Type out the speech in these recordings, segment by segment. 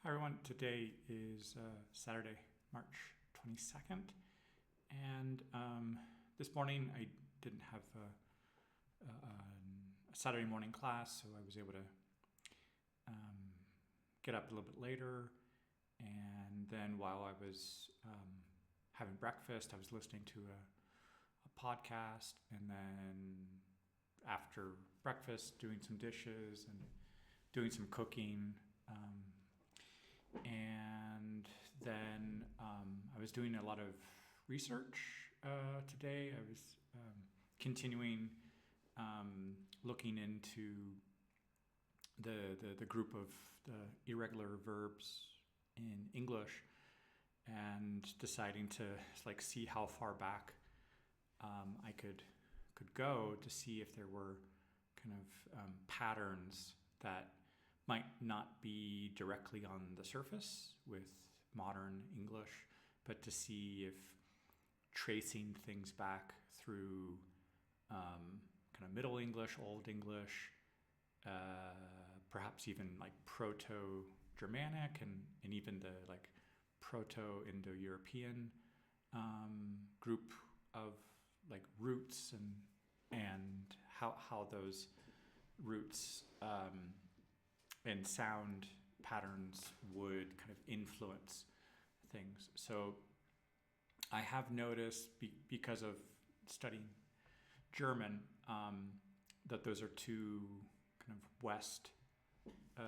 Hi everyone, today is Saturday, March 22nd, and this morning I didn't have a Saturday morning class, so I was able to get up a little bit later, and then while I was having breakfast, I was listening to a podcast, and then after breakfast, doing some dishes and doing some cooking. And then I was doing a lot of research today. I was continuing looking into the group of the irregular verbs in English and deciding to see how far back I could go to see if there were kind of patterns that might not be directly on the surface with modern English, but to see if tracing things back through kind of Middle English, Old English, perhaps even like Proto-Germanic and even the Proto-Indo-European group of roots and how those roots and sound patterns would kind of influence things. So I have noticed because of studying German that those are two kind of West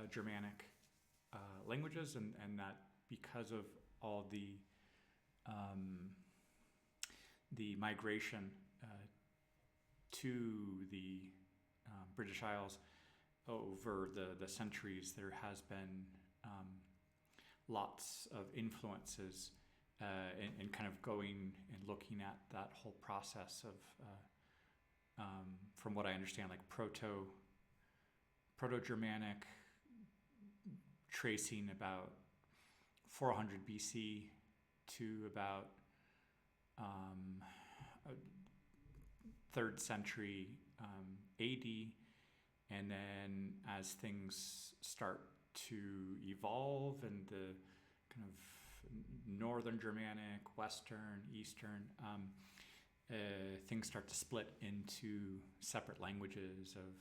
Germanic languages, and that because of all the migration to the British Isles over the centuries, there has been lots of influences and kind of going and looking at that whole process of, from what I understand, like Proto-Germanic, tracing about 400 BC to about 3rd century AD. And then as things start to evolve and the kind of Northern Germanic, Western, Eastern, things start to split into separate languages of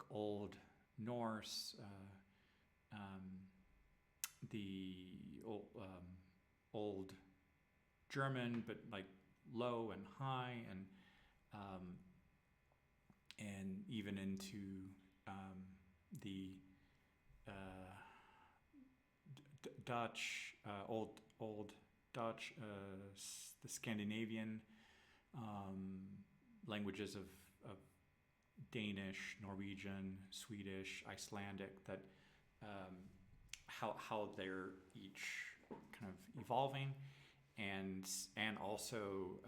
Old Norse, the Old German, but low and high, and even into the Dutch, old Dutch, the Scandinavian languages of Danish, Norwegian, Swedish, Icelandic, that how they're each kind of evolving, and also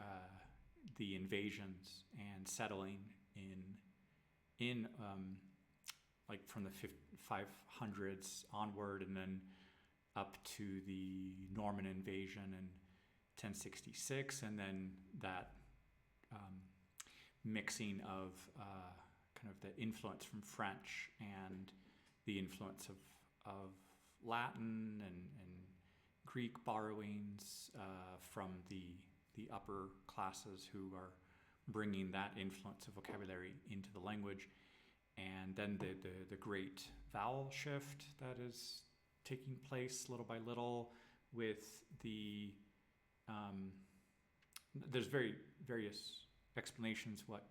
the invasions and settling in from the 500s onward, and then up to the Norman invasion in 1066, and then that mixing of kind of the influence from French and the influence of Latin and Greek borrowings from the upper classes who are bringing that influence of vocabulary into the language, and then the great vowel shift that is taking place little by little with the there's various explanations what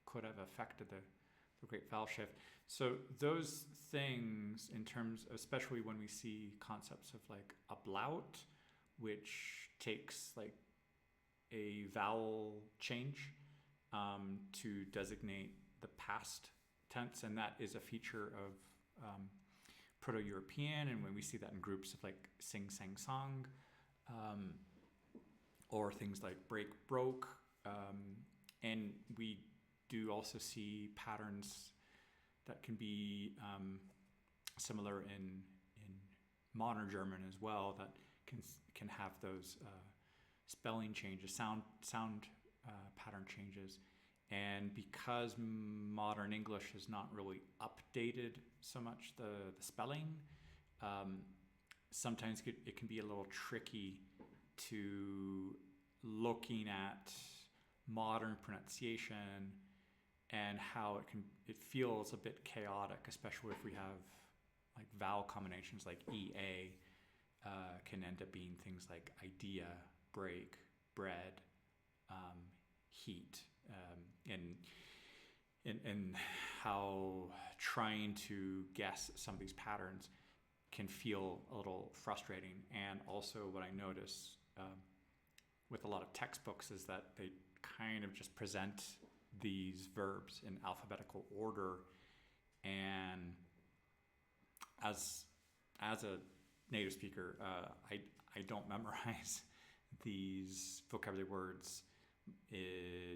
could have affected the great vowel shift. So those things, in terms, especially when we see concepts of ablaut, which takes a vowel change to designate the past tense, and that is a feature of Proto-European, and when we see that in groups of sing, sang, song, or things like break, broke, and we do also see patterns that can be similar in modern German as well, that can have those spelling changes, sound pattern changes. And because modern English has not really updated so much the spelling, sometimes it can be a little tricky to looking at modern pronunciation and how it feels a bit chaotic, especially if we have like vowel combinations like EA can end up being things like idea, break, bread, heat, and how trying to guess some of these patterns can feel a little frustrating. And also what I notice with a lot of textbooks is that they kind of just present these verbs in alphabetical order, and as a native speaker, I don't memorize these vocabulary words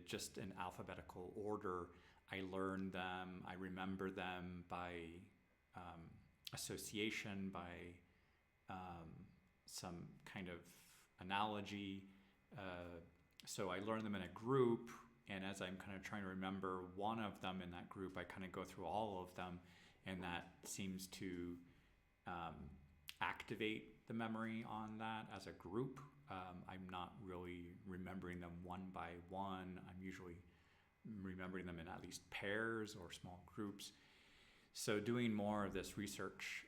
just in alphabetical order. I learn them, I remember them by association, by some kind of analogy. So I learn them in a group, and as I'm kind of trying to remember one of them in that group, I kind of go through all of them, and that seems to activate the memory on that as a group. I'm not really remembering them one by one. I'm usually remembering them in at least pairs or small groups. So doing more of this research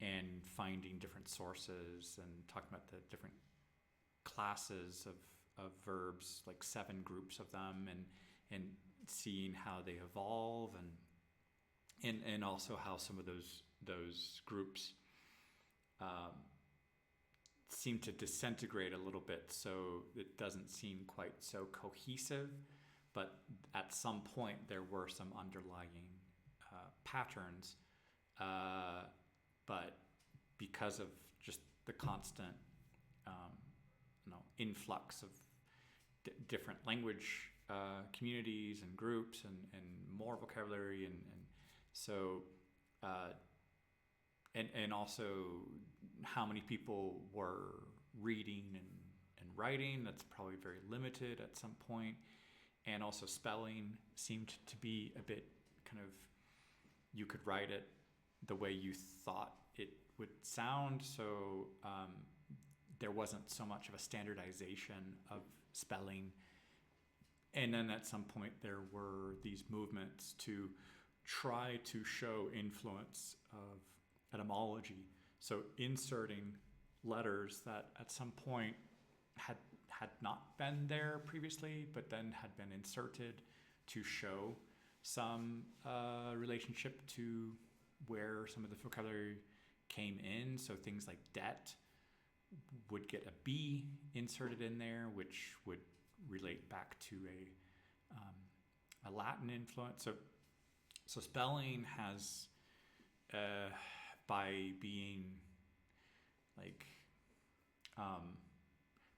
and finding different sources and talking about the different classes of verbs, like 7 groups of them, and seeing how they evolve, and also how some of those groups seem to disintegrate a little bit, so it doesn't seem quite so cohesive. But at some point there were some underlying patterns, but because of just the constant influx of different language communities and groups, and more vocabulary, and so and also how many people were reading and writing, that's probably very limited at some point. And also spelling seemed to be a bit kind of, you could write it the way you thought it would sound, so there wasn't so much of a standardization of spelling. And then at some point there were these movements to try to show influence of etymology, so inserting letters that at some point had not been there previously, but then had been inserted to show some relationship to where some of the vocabulary came in. So things like debt would get a B inserted in there, which would relate back to a Latin influence. So spelling has, by being like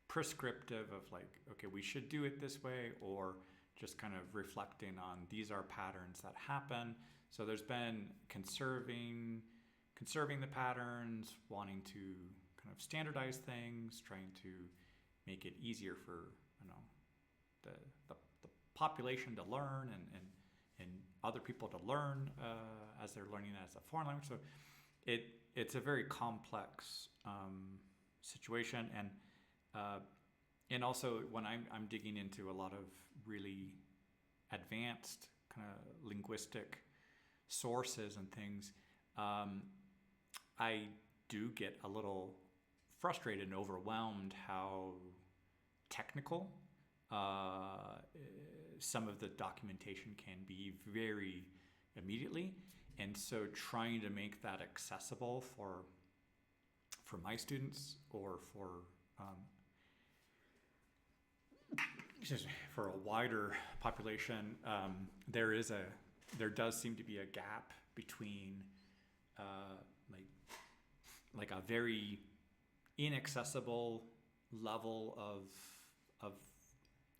prescriptive of like, okay, we should do it this way, or just kind of reflecting on these are patterns that happen. So there's been conserving the patterns, wanting to kind of standardize things, trying to make it easier for the population to learn, and other people to learn as they're learning it as a foreign language. So it's a very complex situation, and also when I'm digging into a lot of really advanced kind of linguistic sources and things, I do get a little frustrated and overwhelmed how technical some of the documentation can be very immediately. And so trying to make that accessible for my students, or for a wider population, there does seem to be a gap between like a very inaccessible level of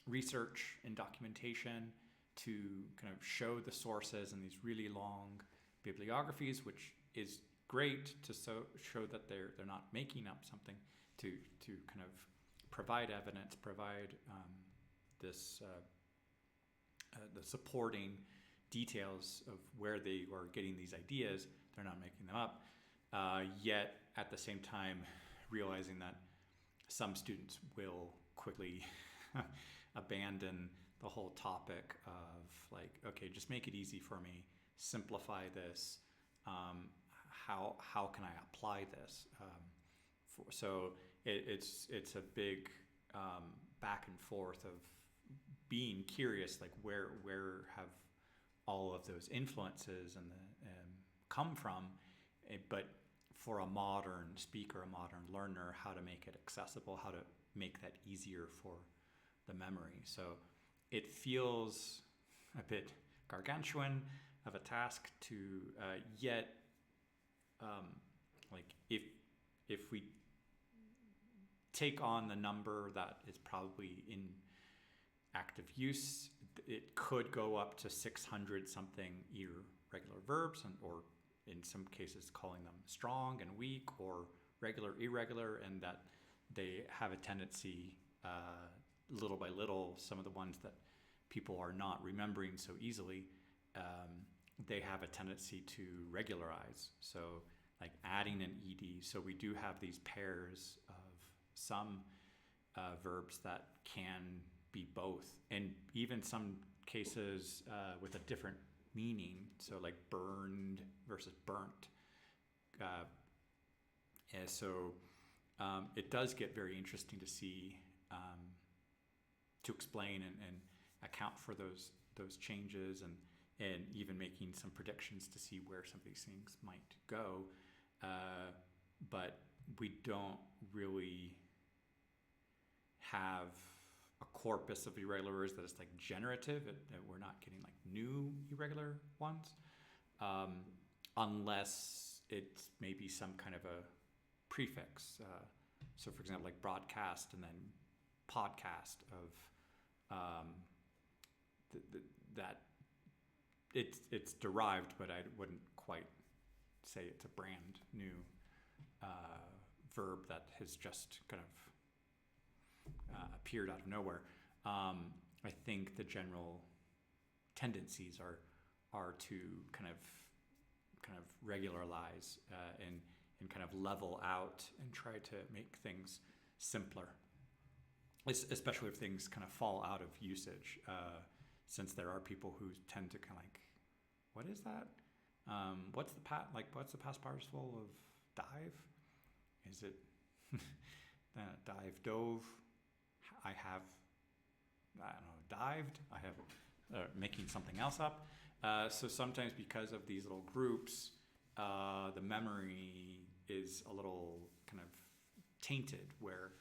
research and documentation to kind of show the sources in these really long bibliographies, which is great to show that they're not making up something, to kind of provide evidence, provide the supporting details of where they are getting these ideas. They're not making them up. yet at the same time realizing that some students will quickly abandon the whole topic of like, okay, just make it easy for me, simplify this. How can I apply this? So it's a big back and forth of being curious, like where have all of those influences and come from, but for a modern speaker, a modern learner, how to make it accessible, how to make that easier for the memory. So it feels a bit gargantuan of a task to yet like if we take on the number that is probably in active use, it could go up to 600 something irregular verbs, or in some cases calling them strong and weak, or regular, irregular, and that they have a tendency, little by little, some of the ones that people are not remembering so easily, they have a tendency to regularize. So like adding an ed. So we do have these pairs of some verbs that can be both, and even some cases with a different meaning. So like burned versus burnt. And so it does get very interesting to see, to explain and account for those changes, and even making some predictions to see where some of these things might go. But we don't really have a corpus of irregular words that is like generative, that we're not getting like new irregular ones, unless it's maybe some kind of a prefix. So for example, like broadcast and then podcast of that it's derived, but I wouldn't quite say it's a brand new verb that has just kind of appeared out of nowhere. I think the general tendencies are to kind of regularize and kind of level out and try to make things simpler, especially if things kind of fall out of usage, since there are people who tend to kind of like, what is that? What's the past participle of dive? Is it dive, dove? I don't know, dived. I have making something else up. So sometimes because of these little groups, the memory is a little kind of tainted, where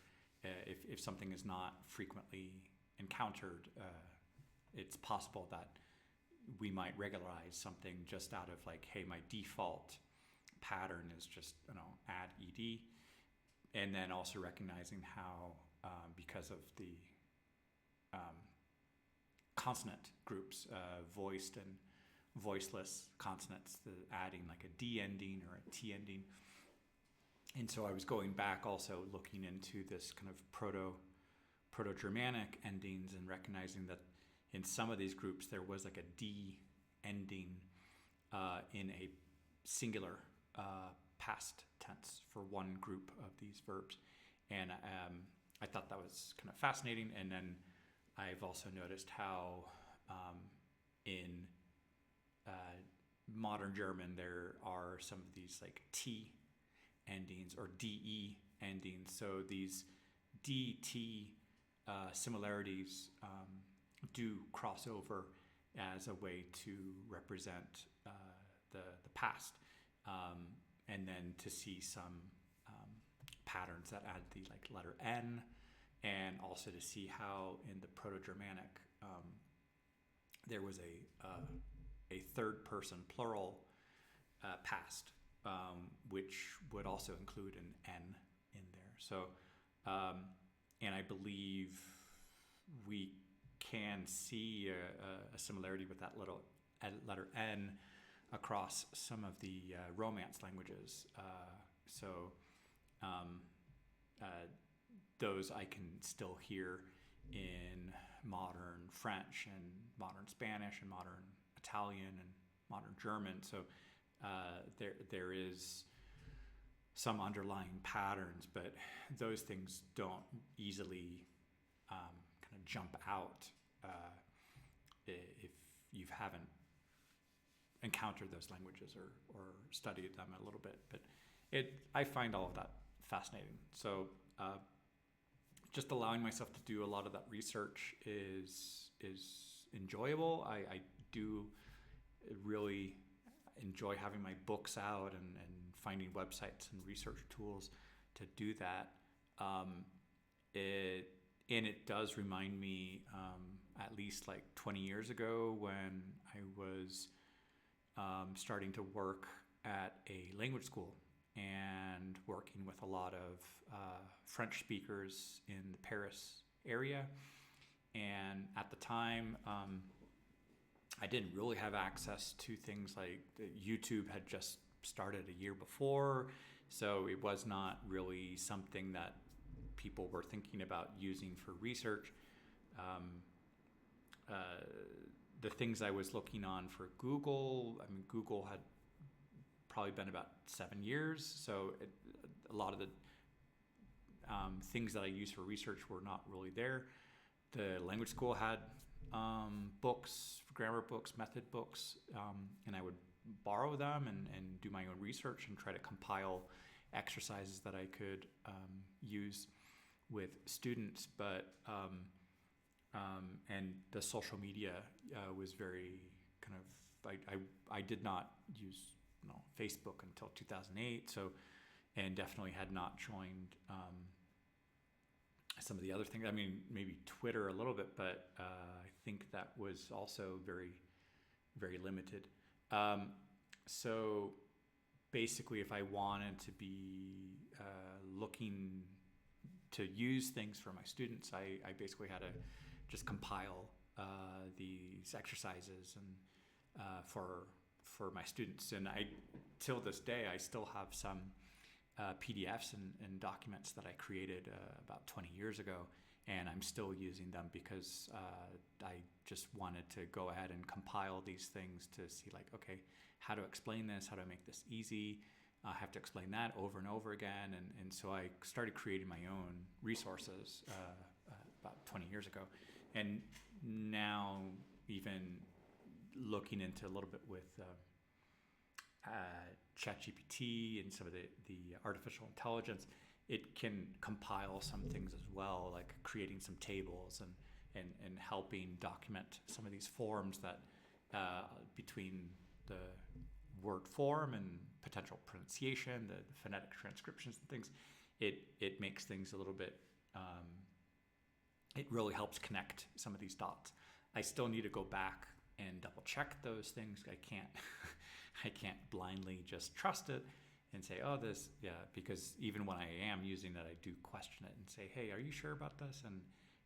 if something is not frequently encountered, it's possible that we might regularize something just out of like, hey, my default pattern is just, add ed, and then also recognizing how because of the consonant groups, voiced and voiceless consonants, adding like a D ending or a T ending. And so I was going back also looking into this kind of Proto-Germanic endings and recognizing that in some of these groups there was like a D ending in a singular past tense for one group of these verbs. And I thought that was kind of fascinating. And then I've also noticed how in modern German there are some of these like T endings or DE endings. So these DT similarities do cross over as a way to represent the past, and then to see some patterns that add the like letter N, and also to see how in the Proto-Germanic there was a third person plural past, which would also include an N in there. So, and I believe we can see a similarity with that little letter N across some of the Romance languages. Those I can still hear in modern French and modern Spanish and modern Italian and modern German. So there is some underlying patterns, but those things don't easily kind of jump out if you haven't encountered those languages or studied them a little bit. But I find all of that fascinating. So just allowing myself to do a lot of that research is enjoyable. I do really enjoy having my books out and finding websites and research tools to do that. It does remind me, at least like 20 years ago, when I was starting to work at a language school and working with a lot of French speakers in the Paris area. And at the time, I didn't really have access to things like YouTube had just started a year before, so it was not really something that people were thinking about using for research. The things I was looking on for Google, I mean, Google had probably been about 7 years, so a lot of the things that I used for research were not really there. The language school had books, grammar books, method books, and I would borrow them and do my own research and try to compile exercises that I could use with students. But and the social media was very kind of, I did not use Facebook until 2008, so, and definitely had not joined some of the other things. I mean, maybe Twitter a little bit, but I think that was also very, very limited. So basically, if I wanted to be looking to use things for my students, I basically had to just compile these exercises and for my students. And till this day, I still have some PDFs and documents that I created about 20 years ago, and I'm still using them because I just wanted to go ahead and compile these things to see, like, okay, how to explain this, how to make this easy. I have to explain that over and over again, and so I started creating my own resources about 20 years ago. And now, even looking into a little bit with ChatGPT and some of the artificial intelligence, it can compile some things as well, like creating some tables and helping document some of these forms that between the word form and potential pronunciation, the phonetic transcriptions and things, it makes things a little bit, it really helps connect some of these dots. I still need to go back and double check those things. I can't blindly just trust it and say, oh, this, yeah, because even when I am using it, I do question it and say, hey, are you sure about this? And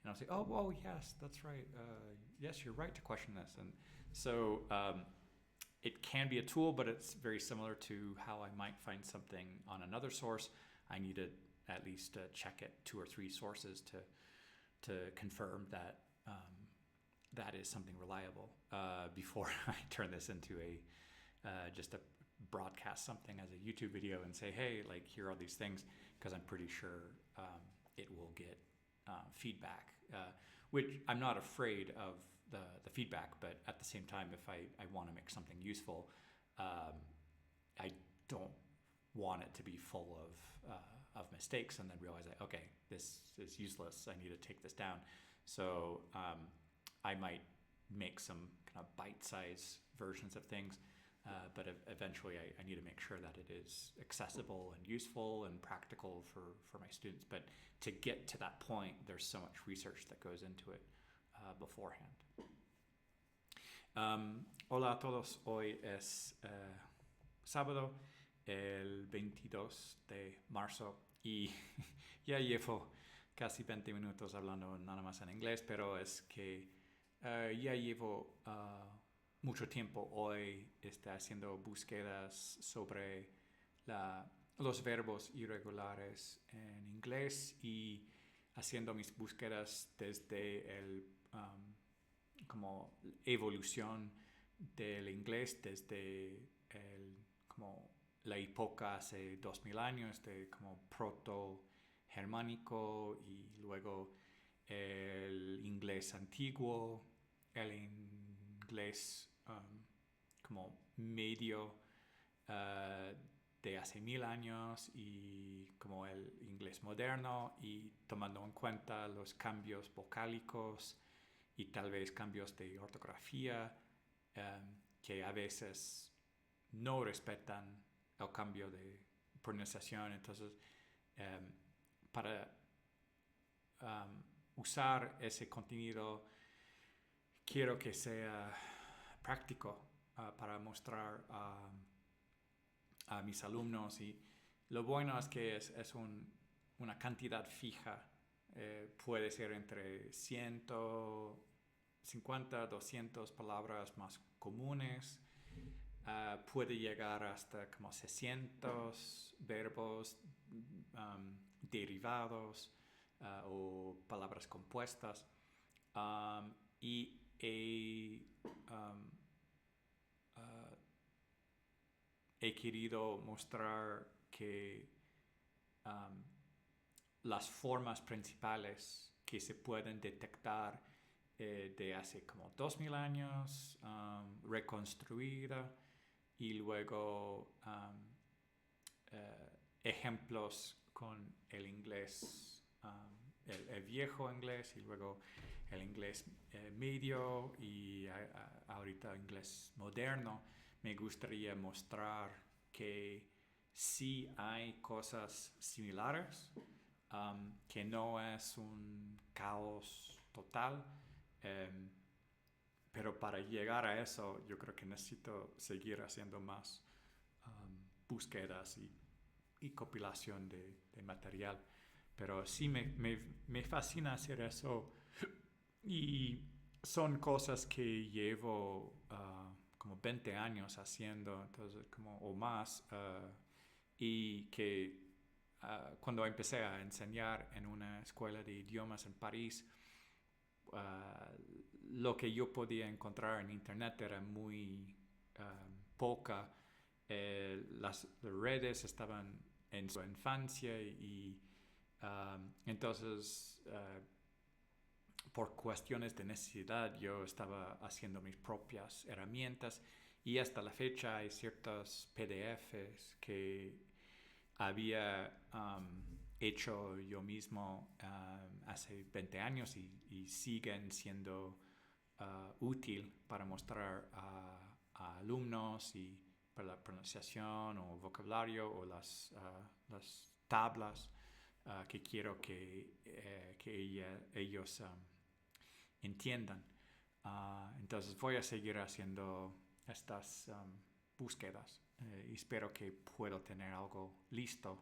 I'll say, oh, yes, that's right. Yes, you're right to question this. And so it can be a tool, but it's very similar to how I might find something on another source. I need to at least check it 2 or 3 sources to confirm that that is something reliable before I turn this into just a broadcast something as a YouTube video and say, hey, like, here are these things, because I'm pretty sure it will get feedback, which I'm not afraid of the feedback, but at the same time, if I want to make something useful, I don't want it to be full of mistakes and then realize that, okay, this is useless, I need to take this down. So I might make some kind of bite-sized versions of things, but eventually I need to make sure that it is accessible and useful and practical for my students. But to get to that point, there's so much research that goes into it beforehand. Hola a todos, hoy es sábado, el 22 de marzo, y ya llevo casi 20 minutos hablando nada más en inglés, pero es que ya llevo mucho tiempo hoy haciendo búsquedas sobre los verbos irregulares en inglés y haciendo mis búsquedas desde el como evolución del inglés, desde el como la época hace 2000 años de como proto-germánico y luego el inglés antiguo, el inglés como medio de hace 1000 años y como el inglés moderno y tomando en cuenta los cambios vocálicos y tal vez cambios de ortografía que a veces no respetan el cambio de pronunciación. Entonces, para usar ese contenido, quiero que sea práctico para mostrar a mis alumnos. Y lo bueno es que es una cantidad fija. Puede ser entre 150, 200 palabras más comunes. Puede llegar hasta como 600 verbos derivados o palabras compuestas. Y he querido mostrar que las formas principales que se pueden detectar de hace como 2000 años, reconstruida, y luego ejemplos con el inglés, el viejo inglés, y luego el inglés medio y ahorita inglés moderno. Me gustaría mostrar que sí hay cosas similares, que no es un caos total, pero para llegar a eso yo creo que necesito seguir haciendo más búsquedas y compilación de material. Pero sí me fascina hacer eso y son cosas que llevo como 20 años haciendo, entonces, o más, y que cuando empecé a enseñar en una escuela de idiomas en París, lo que yo podía encontrar en internet era muy poca. Las redes estaban en su infancia y entonces por cuestiones de necesidad yo estaba haciendo mis propias herramientas y hasta la fecha hay ciertos PDFs que había hecho yo mismo hace 20 años y siguen siendo útil para mostrar a alumnos y para la pronunciación o vocabulario o las tablas que quiero que ellos entiendan. Entonces voy a seguir haciendo estas búsquedas y espero que puedo tener algo listo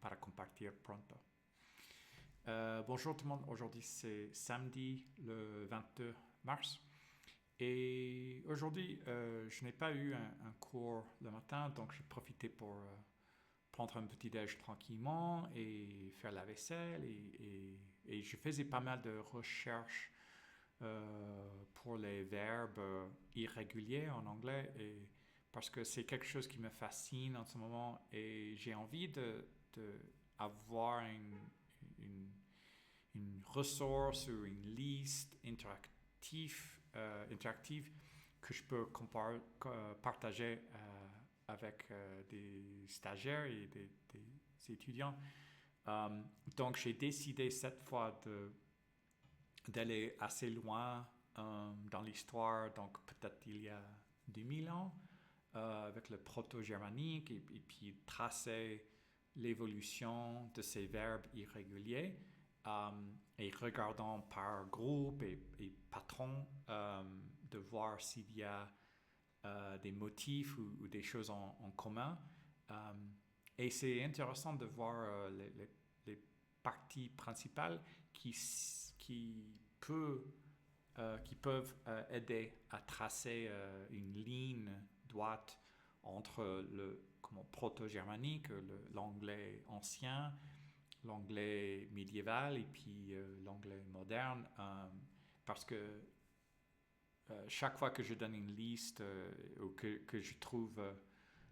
para compartir pronto. Bonjour tout le monde, aujourd'hui c'est samedi le 22 mars et aujourd'hui je n'ai pas eu un cours le matin, donc j'ai profité pour prendre un petit déj tranquillement et faire la vaisselle et je faisais pas mal de recherches pour les verbes irréguliers en anglais parce que c'est quelque chose qui me fascine en ce moment et j'ai envie d'avoir une ressource ou une liste interactive que je peux partager avec des stagiaires et des étudiants. Donc j'ai décidé cette fois d'aller assez loin dans l'histoire, donc peut-être il y a 2000 ans, avec le Proto-Germanic et puis tracer l'évolution de ces verbes irréguliers et regardant par groupe et patron de voir s'il y a des motifs ou des choses en commun. Et c'est intéressant de voir les parties principales qui peuvent aider à tracer une ligne droite entre le proto-germanique, l'anglais ancien, l'anglais médiéval et puis l'anglais moderne, parce que chaque fois que je donne une liste ou que je trouve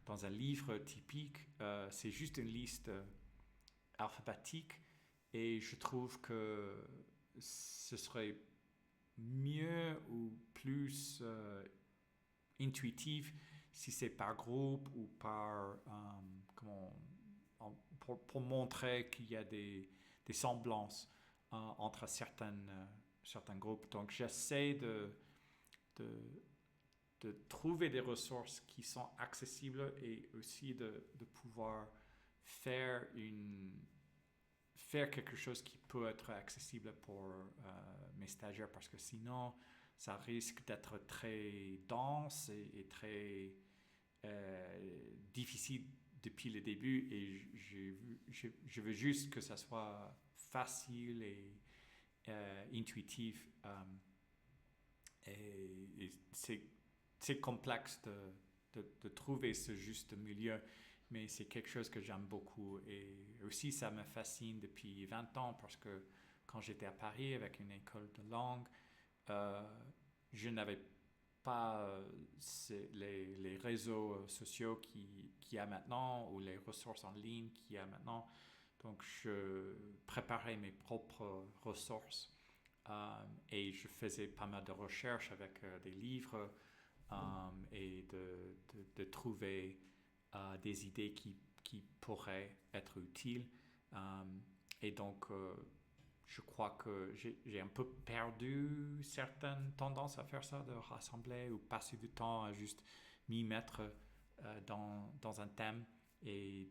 dans un livre typique, c'est juste une liste alphabétique et je trouve que ce serait mieux ou plus intuitif si c'est par groupe ou par pour montrer qu'il y a des semblances entre certains groupes. Donc j'essaie de, de trouver des ressources qui sont accessibles et aussi de pouvoir faire quelque chose qui peut être accessible pour mes stagiaires parce que sinon ça risque d'être très dense et très difficile depuis le début et je veux juste que ça soit facile et intuitif et c'est complexe de trouver ce juste milieu, mais c'est quelque chose que j'aime beaucoup et aussi ça me fascine depuis 20 ans parce que quand j'étais à Paris avec une école de langue, je n'avais pas les réseaux sociaux qu'il y a maintenant ou les ressources en ligne qu'il y a maintenant. Donc je préparais mes propres ressources et je faisais pas mal de recherches avec des livres et de trouver des idées qui pourraient être utiles. Et donc, je crois que j'ai un peu perdu certaines tendances à faire ça, de rassembler ou passer du temps à juste m'y mettre dans un thème et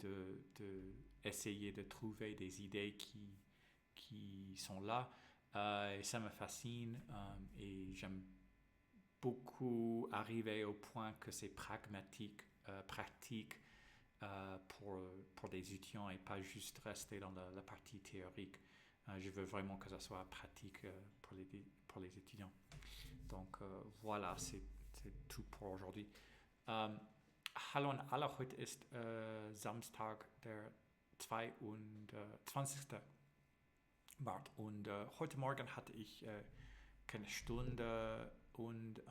essayer de trouver des idées qui sont là. Et ça me fascine et j'aime beaucoup arriver au point que c'est pragmatique, pratique pour des étudiants et pas juste rester dans la partie théorique. Je veux vraiment que ça soit pratique pour les étudiants. Donc voilà, c'est tout pour aujourd'hui. Hallo an alle, heute ist Samstag, der 22. März und heute Morgen hatte ich keine Stunde und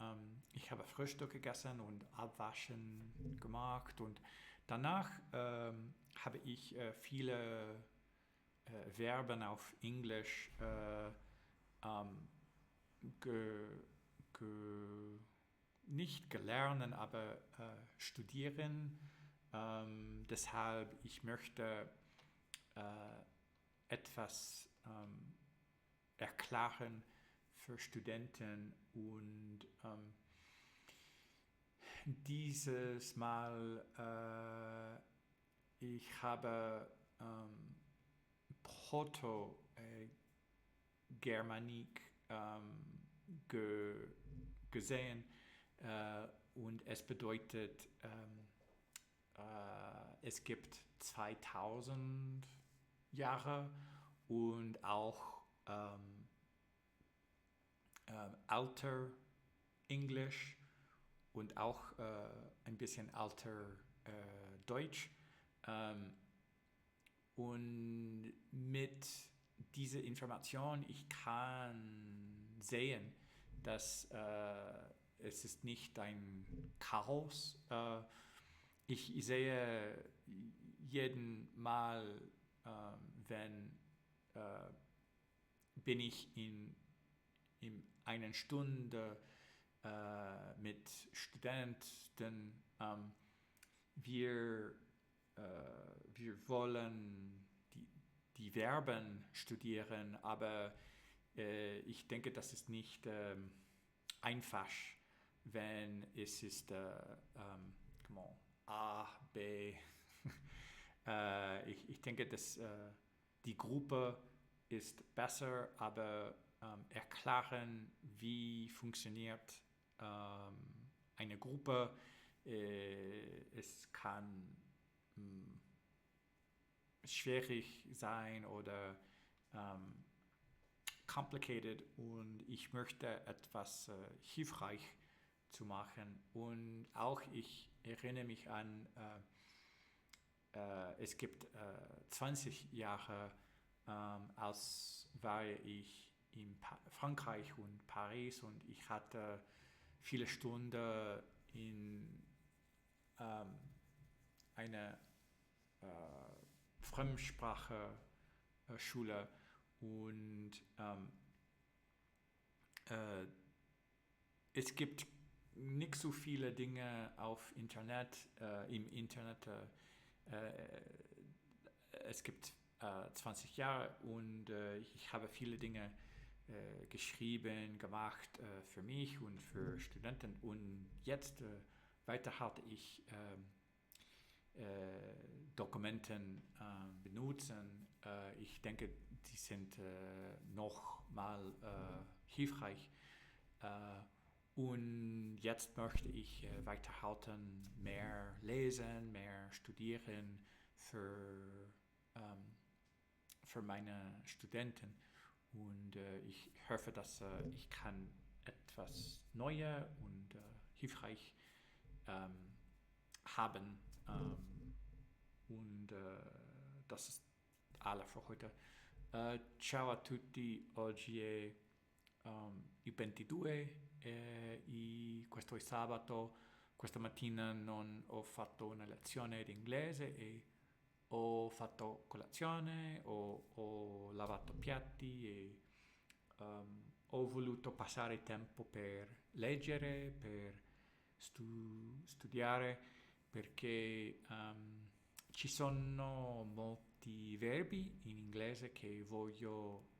ich habe Frühstück gegessen und Abwaschen gemacht und danach habe ich viele Verben auf Englisch nicht gelernt, aber studieren. Deshalb ich möchte etwas erklären für Studenten und dieses Mal ich habe Proto-Germanic gesehen und es bedeutet, es gibt 2000 Jahre und auch alter Englisch und auch ein bisschen alter Deutsch. Und mit dieser Information, ich kann sehen, dass es ist nicht ein Chaos. Ich sehe jeden Mal, wenn bin ich in einer Stunde mit Studenten, wir wollen die Verben studieren, aber ich denke, das ist nicht einfach, wenn es ist A, B. Ich denke, dass die Gruppe ist besser, aber erklären, wie funktioniert eine Gruppe. Es kann schwierig sein oder complicated und ich möchte etwas hilfreich zu machen und auch ich erinnere mich an es gibt 20 Jahre als war ich in Frankreich und Paris und ich hatte viele Stunden in eine Fremdsprache-Schule und es gibt nicht so viele Dinge im Internet. Es gibt 20 Jahre und ich habe viele Dinge geschrieben, gemacht für mich und für Studenten und jetzt weiter ich Dokumenten benutzen. Ich denke, die sind nochmal hilfreich. Und jetzt möchte ich weiterhalten, mehr lesen, mehr studieren für meine Studenten. Und ich hoffe, dass ich kann etwas Neues und hilfreich haben. Und das ist alles für heute. Ciao a tutti, oggi è il 22 e questo è sabato. Questa mattina non ho fatto una lezione di inglese e ho fatto colazione, ho lavato piatti e ho voluto passare tempo per leggere, per studiare, perché ci sono molti verbi in inglese che voglio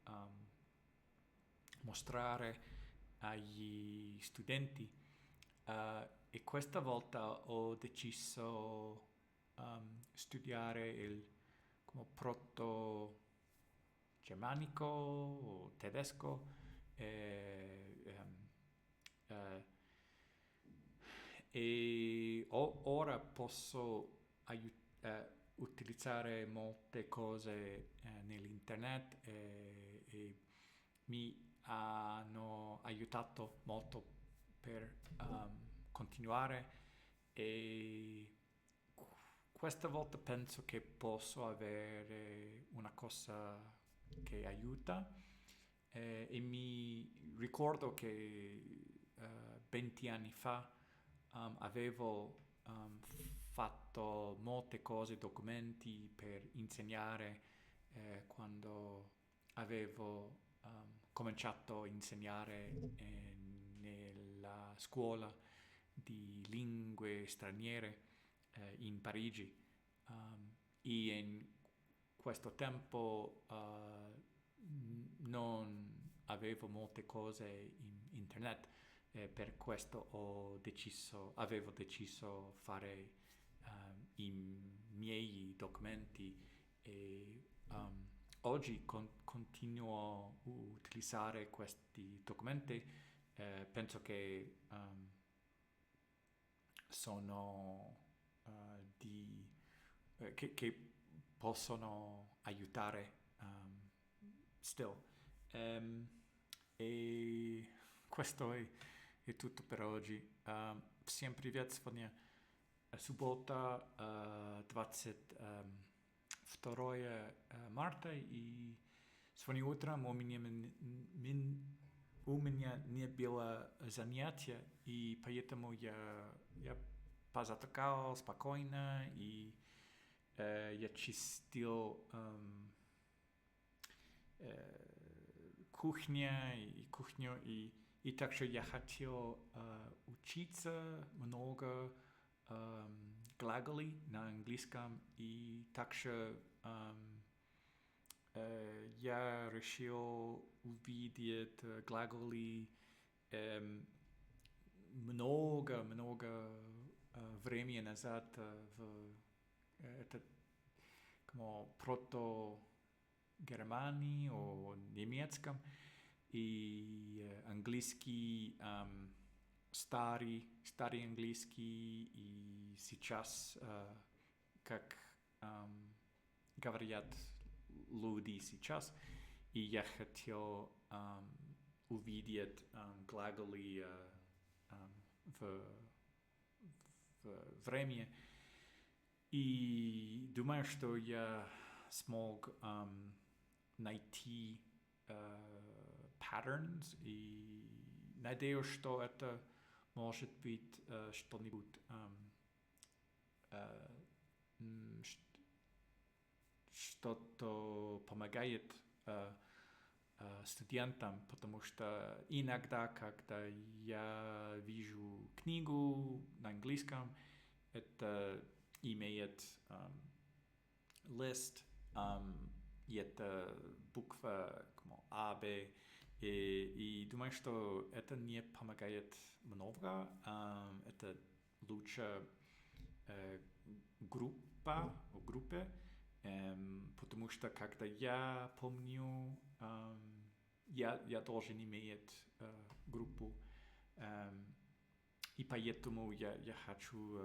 mostrare agli studenti e questa volta ho deciso studiare il come proto-germanico o tedesco e ora posso utilizzare molte cose nell'internet e mi hanno aiutato molto per continuare e questa volta penso che posso avere una cosa che aiuta e mi ricordo che 20 anni fa avevo fatto molte cose, documenti per insegnare quando avevo cominciato a insegnare nella scuola di lingue straniere in Parigi e in questo tempo non avevo molte cose in internet per questo avevo deciso fare i miei documenti e oggi continuo a utilizzare questi documenti. Penso che sono che possono aiutare still. E questo è tutto per oggi. Всем привет, сегодня суббота, 22 марта, и сегодня утром у меня не было занятия, и поэтому я позавтракал спокойно, и я чистил кухню, и также я хотел учиться много глаголей на английском, и также я решил увидеть глаголы много времени назад в это como Proto-Germanic о немецком и английский старый английский и сейчас как говорят люди сейчас, и я хотел увидеть глаголы в время. И думаю, что я смог найти patterns, и надеюсь, что это может быть что-нибудь что-то помогает студентам, потому что иногда, когда я вижу книгу на английском, это имеет лист, и это буква А, Б, и думаю, что это не помогает много. Это лучше группе, потому что когда я помню, я должен иметь группу, и поэтому я хочу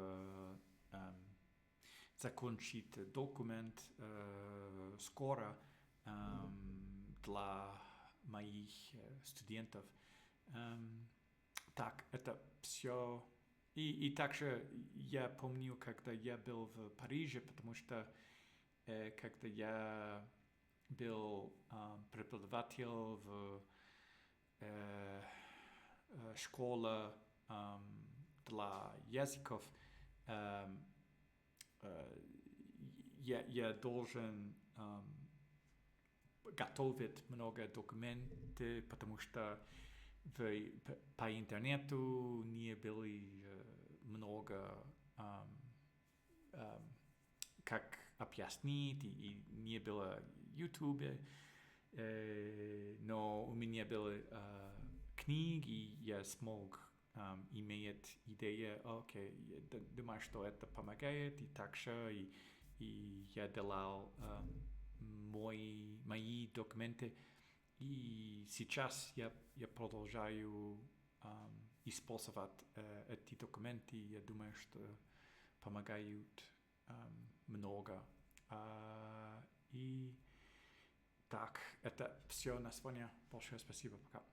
закончить документ скоро для моих студентов. Так, это все. И также я помню, когда я был в Париже, потому что когда я был преподаватель в школе для языков, я должен готовить много документов, потому что по интернету не были много как объяснить, и не было YouTube, но у меня были книги, я смог иметь идею, окей, думаю, что это помогает, и также и я делал мои документы, и сейчас я продолжаю использовать эти документы, я думаю, что помогают много. И так, это все на сегодня. Большое спасибо, пока.